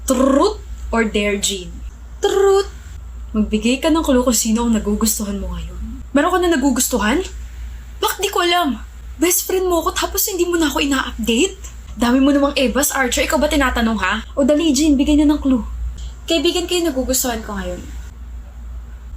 Truth or dare, Jean? Truth. Magbigay ka ng clue kung sino ang nagugustuhan mo ngayon. Meron ka na nagugustuhan? Bakit di ko alam? Best friend mo ako tapos hindi mo na ako ina-update? Dami mo namang Evas, Archer. Ikaw ba tinatanong ha? O dali, Jean, bigay na ng clue. Kaibigan kayo nagugustuhan ko ngayon.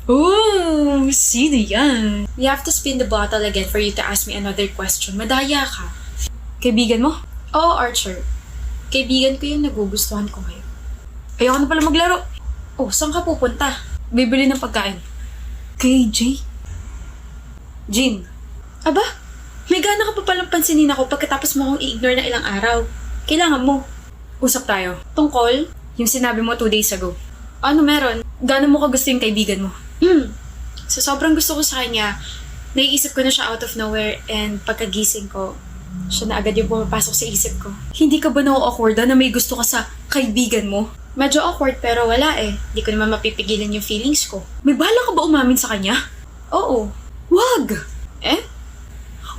Oh, sino yan? We have to spin the bottle again for you to ask me another question. Madaya ka. Kaibigan mo? Oo, Archer. Kaibigan ko yung nagugustuhan ko ngayon. Ayoko na pala maglaro. Oh, saan ka pupunta? Bibili ng pagkain. Kay Jay? Jean. Aba, may gana ka pa palang pansinin ako pagkatapos mo akong i-ignore na ilang araw. Kailangan mo. Usap tayo. Tungkol, yung sinabi mo 2 days ago. Ano meron? Gano'n mo ka gusto yung kaibigan mo? So sobrang gusto ko sa kanya, naiisip ko na siya out of nowhere and pagkagising ko, siya na agad yung pumapasok sa isip ko. Hindi ka ba na-awkward na may gusto ka sa kaibigan mo? Medyo awkward pero wala eh. Di ko naman mapipigilan yung feelings ko. May bala ka ba umamin sa kanya? Oo. Wag! Eh?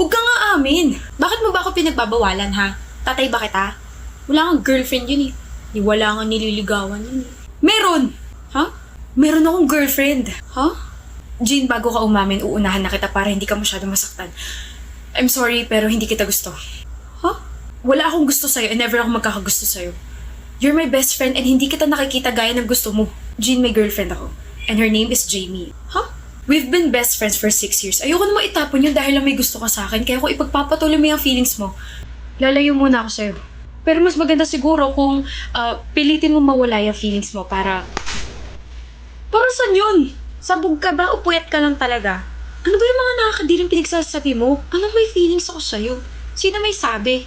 Huwag ka nga amin. Bakit mo ba ako pinagbabawalan ha? Tatay ba kita? Wala kang girlfriend yun eh. Di wala kang nililigawan yun eh. Meron! Ha? Meron akong girlfriend. Ha? Jean, bago ka umamin, uunahan na kita para hindi ka masyado masaktan. I'm sorry, pero hindi kita gusto. Ha? Wala akong gusto sa'yo and never ako magkakagusto sa'yo. You're my best friend and hindi kita nakikita gaya ng gusto mo. Jean, may girlfriend ako. And her name is Jamie. Ha? We've been best friends for 6 years. Ayoko naman itapon yun dahil lang may gusto ka sa akin. Kaya kung ipagpapatuloy mo yung feelings mo, lalayo muna ako sa'yo. Pero mas maganda siguro kung pilitin mo mawala yung feelings mo para... Para saan yun? Sabog ka ba o puyat ka lang talaga? Ano ba yung mga nakakadiring pinagsasabi mo? Ano may feelings ako sa'yo? Sino may sabi?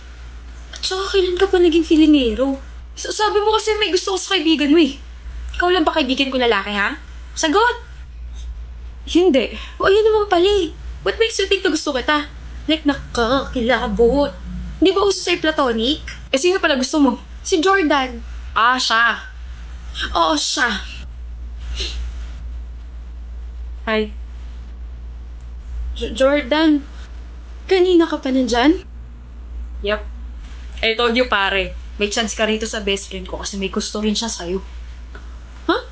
At saka kailan ka pa naging feelingero? Sabi mo kasi may gusto ko sa kaibigan mo eh. Ikaw lang ba kaibigan ko lalaki ha? Sagot! Hindi. O ayun naman pala eh. What makes you think na gusto kita? Like nakakilabot. Hindi ba uso sa'yo platonic? Eh sino pala gusto mo? Si Jordan. Ah, siya. Oo, siya. Hi. Jordan, kanina ka pa nandyan? Yep. I told you pare, may chance ka rito sa best friend ko kasi may gusto rin siya sa'yo. Huh?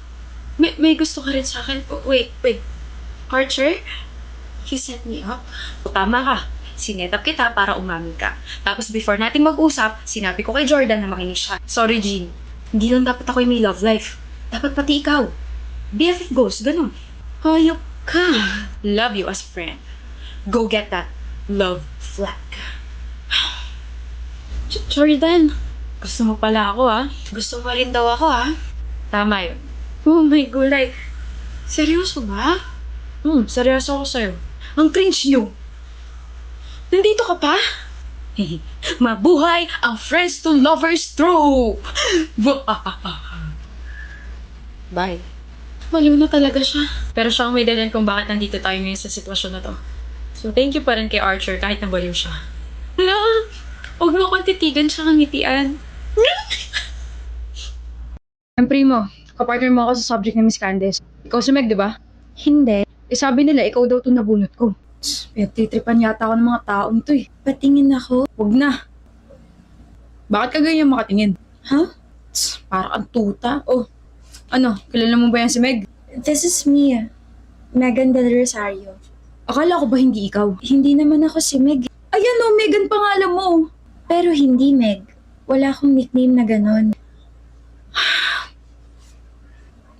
May gusto ka rin sa akin? Oh, wait. Archer? He set me up? Tama ka. Sinetap kita para umamin ka. Tapos before natin mag-usap, sinabi ko kay Jordan na makinig siya. Sorry, Jean. Hindi lang dapat ako yung may love life. Dapat pati ikaw. BFF goes, ganun. Hayop ka. Love you as friend. Go get that love flag. Jordan, gusto mo pala ako ha? Gusto mo rin daw ako ha? Tama yun. Oh my gulay. Seryoso ba? Seryoso ako sa'yo. Ang cringe nyo. Nandito ka pa? Mabuhay ang friends to lovers trope! Bye. Maliw na talaga siya. Pero siya ang may dahilan kung bakit nandito tayo ngayon sa sitwasyon na to. So thank you pa rin kay Archer kahit nabaliw siya. Hala! Huwag mo akong titigan siya ng ngitian. Ang primo, kapartner mo ako sa subject ni Miss Candace. Ikaw si Meg, di ba? Hindi. Eh sabi nila, ikaw daw itong nabunot ko. Pinagtitripan yata ako ng mga taong ito eh. Patingin ako. Huwag na. Bakit ka ganyan makatingin? Huh? Para kang tuta. Oh, ano, kilala mo ba yan si Meg? This is me. Megan Del Rosario. Akala ko ba hindi ikaw? Hindi naman ako si Meg. Ayan o, Megan pangalan mo. Pero hindi Meg. Wala akong nickname na ganon.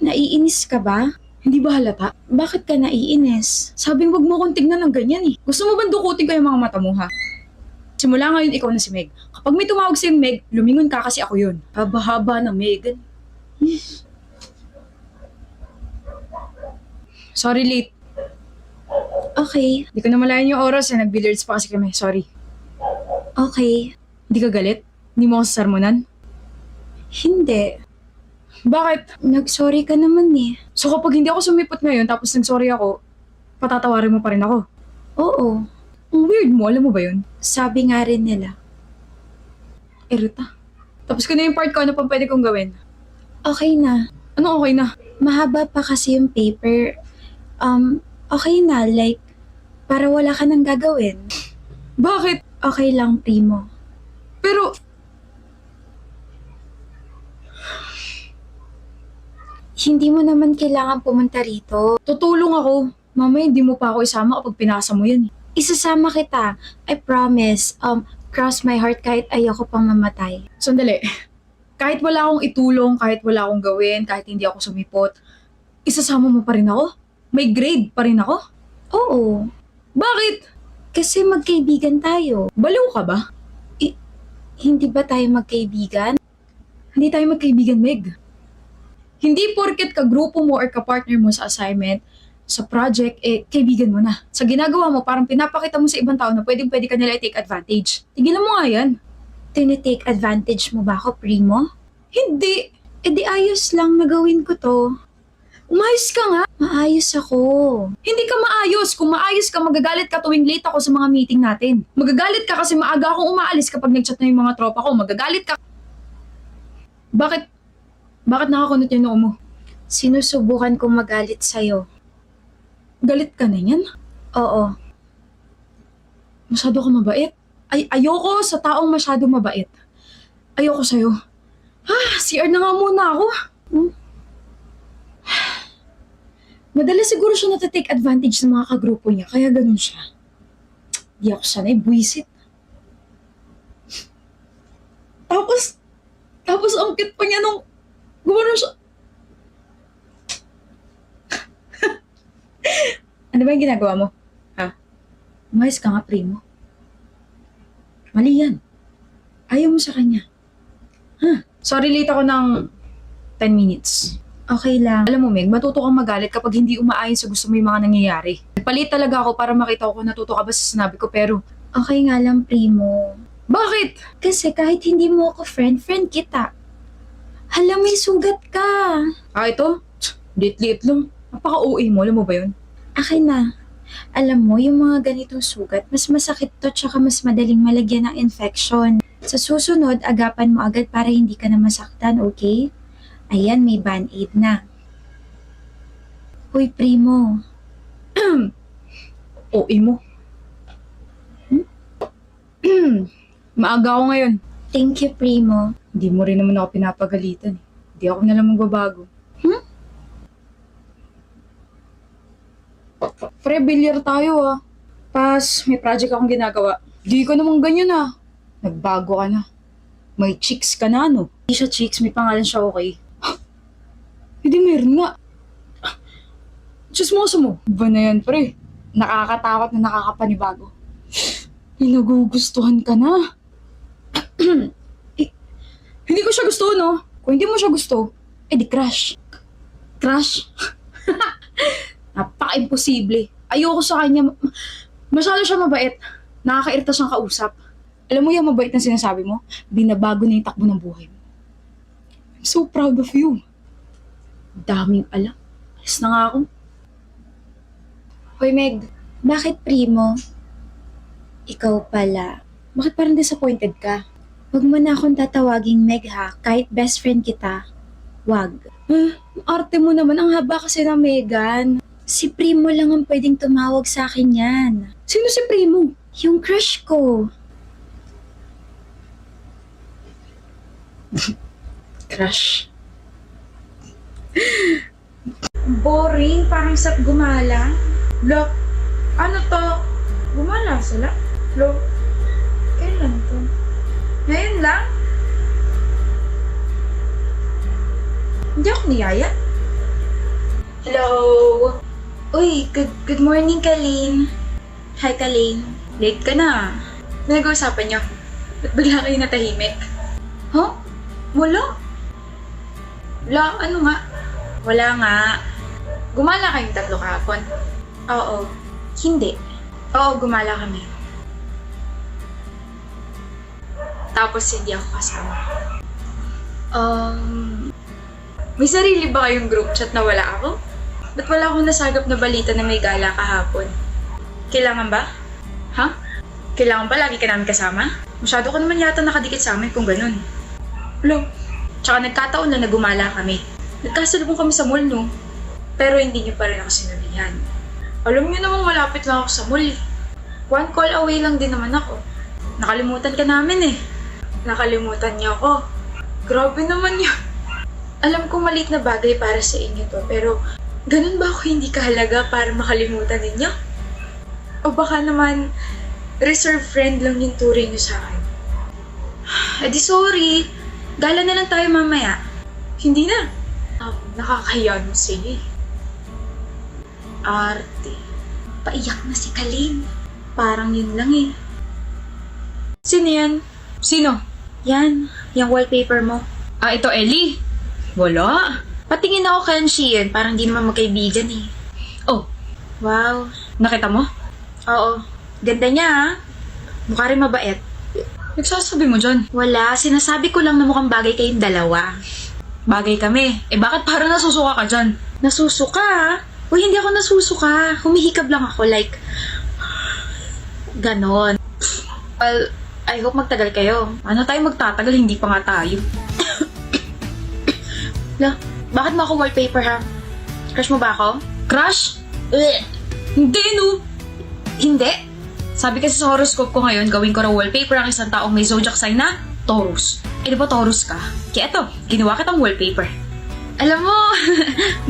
Naiinis ka ba? Hindi ba halata? Bakit ka naiinis? Sabing wag mo akong tignan ng ganyan eh. Gusto mo ba dukutin ko yung mga mata mo ha? Simula ngayon ikaw na si Meg. Kapag may tumawag sa'yong Meg, lumingon ka kasi ako yun. Haba-haba na Megan. Sorry late. Okay. Di ko na malayan yung oras eh. Nag-billiards pa kasi kami. Sorry. Okay. Hindi ka galit? Hindi mo ako sasarmonan? Hindi. Bakit? Nag-sorry ka naman eh. So kapag hindi ako sumipot ngayon tapos nag-sorry ako, patatawarin mo pa rin ako? Oo. Ang weird mo, alam mo ba yun? Sabi nga rin nila. Erita. Tapos ko na yung part ko, ano pa pwede kong gawin? Okay na. Ano okay na? Mahaba pa kasi yung paper. Okay na. Like, para wala ka nang gagawin. Bakit? Okay lang, primo. Pero, Hindi mo naman kailangan pumunta rito. Tutulong ako. Mamaya hindi mo pa ako isama kapag pinasa mo yan. Isasama kita. I promise. Cross my heart kahit ayoko pang mamatay. Sandali. Kahit wala akong itulong, kahit wala akong gawin, kahit hindi ako sumipot, isasama mo pa rin ako? May grade pa rin ako? Oo. Bakit? Kasi magkaibigan tayo. Baliw ka ba? Hindi ba tayo magkaibigan? Hindi tayo magkaibigan, Meg. Hindi porket kagrupo mo or kapartner mo sa assignment, sa project, kaibigan mo na. Sa ginagawa mo, parang pinapakita mo sa ibang tao na pwedeng-pwede ka nila i-take advantage. Tigilan mo nga yan. Tinitake advantage mo ba ako, Primo? Hindi. Di ayos lang na gawin ko to. Umayos ka nga. Maayos ako. Hindi ka maayos. Kung maayos ka, magagalit ka tuwing late ako sa mga meeting natin. Magagalit ka kasi maaga akong umaalis kapag nag-chat na yung mga tropa ko. Magagalit ka. Bakit nakakunot yung noo mo? Sinusubukan kong magalit sa'yo. Galit ka na yan? Oo. Masyado ka mabait. Ayoko sa taong masyado mabait. Ayoko sa'yo. CR na nga muna ako. Madalas siguro siya natitake advantage ng mga kagrupo niya, kaya ganun siya. Di ako sanay, buwisit. Tapos ang cute pa niya nung gumano siya. Ano ba yung ginagawa mo? Umayos ka nga, Primo. Mali yan. Ayaw mo sa kanya. Sorry, late ako ng 10 minutes. Okay lang. Alam mo, Meg, matuto kang magalit kapag hindi umaayon sa gusto mo yung mga nangyayari. Nagpalit talaga ako para makita ko kung natuto ka ba sa sinabi ko, pero okay nga lang, Primo. Bakit? Kasi kahit hindi mo ako friend kita. Hala, may sugat ka. Ito? Liit-liit lang. Napaka-OA mo, alam mo ba yun? Akin na. Alam mo, yung mga ganitong sugat, mas masakit to tsaka mas madaling malagyan ng infection. Sa susunod, agapan mo agad para hindi ka na masaktan, okay? Ayan, may band-aid na. Uy, Primo. OA mo. Maaga ako ngayon. Thank you, Primo. Hindi mo rin naman ako pinapagalitan. Hindi ako na lang magbabago. Pre, bilyar tayo Pas, may project akong ginagawa. Di ka naman ganyan Nagbago ka na. May chicks ka na, no? Hindi siya chicks, may pangalan siya, okay? Hindi meron nga. Chismoso mo. Ba na yan, pre? Nakakatakot na nakakapanibago. May nagugustuhan ka na. Hindi ko siya gusto, no? Kung hindi mo siya gusto, di crush. Crush? Napaka-imposible. Ayoko sa kanya. Masyado siya mabait. Nakakairita siyang kausap. Alam mo yung mabait na sinasabi mo? Binabago na yung takbo ng buhay mo. I'm so proud of you. Daming alam. Alis na nga ako. Hoy, Meg. Bakit, Primo? Ikaw pala. Bakit parang disappointed ka? Huwag mo na akong tatawaging Meg kahit best friend kita. Wag. Arte mo naman. Ang haba kasi ng Megan. Si Primo lang ang pwedeng tumawag sa akin yan. Sino si Primo? Yung crush ko. Crush. Boring. Parang sap gumala. Lo, ano to? Gumala sila? Lo, kailan to? Ngayon lang? Hindi ako niyaya. Hello? Uy, good morning, Kalin. Hi, Kalin. Late ka na. May nag-uusapan niyo. Ba't bigla kayo natahimik? Huh? Wala? Wala? Ano nga? Wala nga. Gumala kayong tatlo kahapon? Oo. Hindi. Oo, gumala kami. Tapos hindi ako kasama. May sarili ba kayong group chat na wala ako? Ba't wala akong nasagap na balita na may gala kahapon? Kailangan ba? Ha? Kailangan ba lagi ka namin kasama? Masyado ko naman yata nakadikit sa amin kung ganun. Hello? Tsaka nagkataon na nagumala kami. Nagkasalubong kami sa mall, no? Pero hindi niyo pa rin ako sinabihan. Alam niyo naman malapit lang ako sa mall. One call away lang din naman ako. Nakalimutan ka namin eh. Nakalimutan niyo ako. Grabe naman yun. Alam ko maliit na bagay para sa inyo to, pero ganun ba ako hindi kahalaga para makalimutan ninyo? O baka naman, reserve friend lang yung turing niyo sa akin? Eh di sorry. Gala na lang tayo mamaya. Hindi na. Nakakahiya mo sa'yo eh. Arte. Paiyak na si Kalin. Parang yun lang eh. Sino yan? Sino? Yan. Yung wallpaper mo. Ah, ito Ellie. Wala. Patingin ako Kenshi yun. Parang di naman magkaibigan eh. Oh, Wow. nakita mo? Oo. Ganda niya ha. Mukha rin mabait. Nagsasabi mo dyan. Wala. Sinasabi ko lang na mukhang bagay kayong dalawa. Bagay kami. Eh bakit parang nasusuka ka dyan? Nasusuka ha? Uy, hindi ako nasusuka. Humihikab lang ako. Like, ganon. Well, I hope magtagal kayo. Ano tayo magtatagal? Hindi pa nga tayo. La, bakit mo ako wallpaper ha? Crush mo ba ako? Crush? Ugh. Hindi no. Hindi. Sabi kasi sa horoscope ko ngayon, gawin ko raw wallpaper ang isang taong may zodiac sign na Taurus. Eh di ba Taurus ka? Kaya eto, ginawa kitang wallpaper. Alam mo,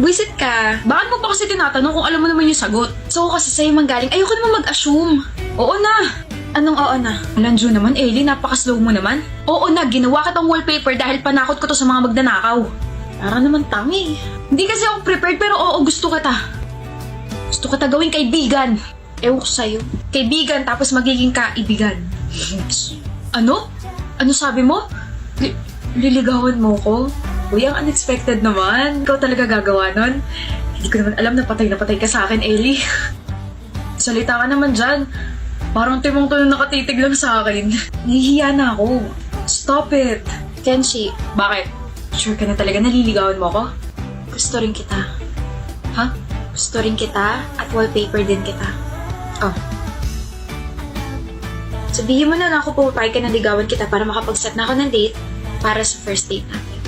buisit ka. Bakit mo pa kasi tinatanong kung alam mo naman yung sagot? So kasi sa'yo manggaling, ayoko naman mag-assume. Oo na. Anong oo na? Alanjo naman, Ellie, napaka-slow mo naman. Oo na, ginawa kitang wallpaper dahil panakot ko to sa mga magnanakaw. Para naman tangi. Hindi kasi ako prepared pero oo, gusto kita. Gusto kita gawing kaibigan. Ewan ko sa'yo. Kaibigan tapos magiging kaibigan. Ano? Ano sabi mo? Liligawan mo ko? Uy, ang unexpected naman. Ikaw talaga gagawa nun? Hindi ko naman alam na patay ka sa akin, Ellie. Salita ka naman dyan. Parang timong to na nakatitig lang sa akin. Nahihiya na ako. Stop it. Kenshi, Bakit? Sure ka na talaga naliligawan mo ko? gusto rin kita. Ha? Gusto rin kita at wallpaper din kita. Oh. Sabihin mo na ako pumapayag ka na ligawan kita para makapag-set na ako ng date para sa first date natin.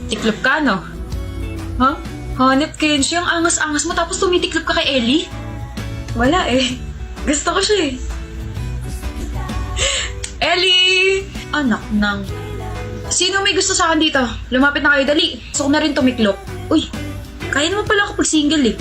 Tiklop ka, no? Ha? Hanep, Kenshi, ang angas-angas mo tapos tumitiklop ka kay Ellie? Wala eh. Gusto ko siya eh. Ellie! Anak ng... Sino may gusto sa akin dito? Lumapit na kayo, dali. Gusto ko na rin tumiklop. Uy, kaya naman pala ako pag single eh.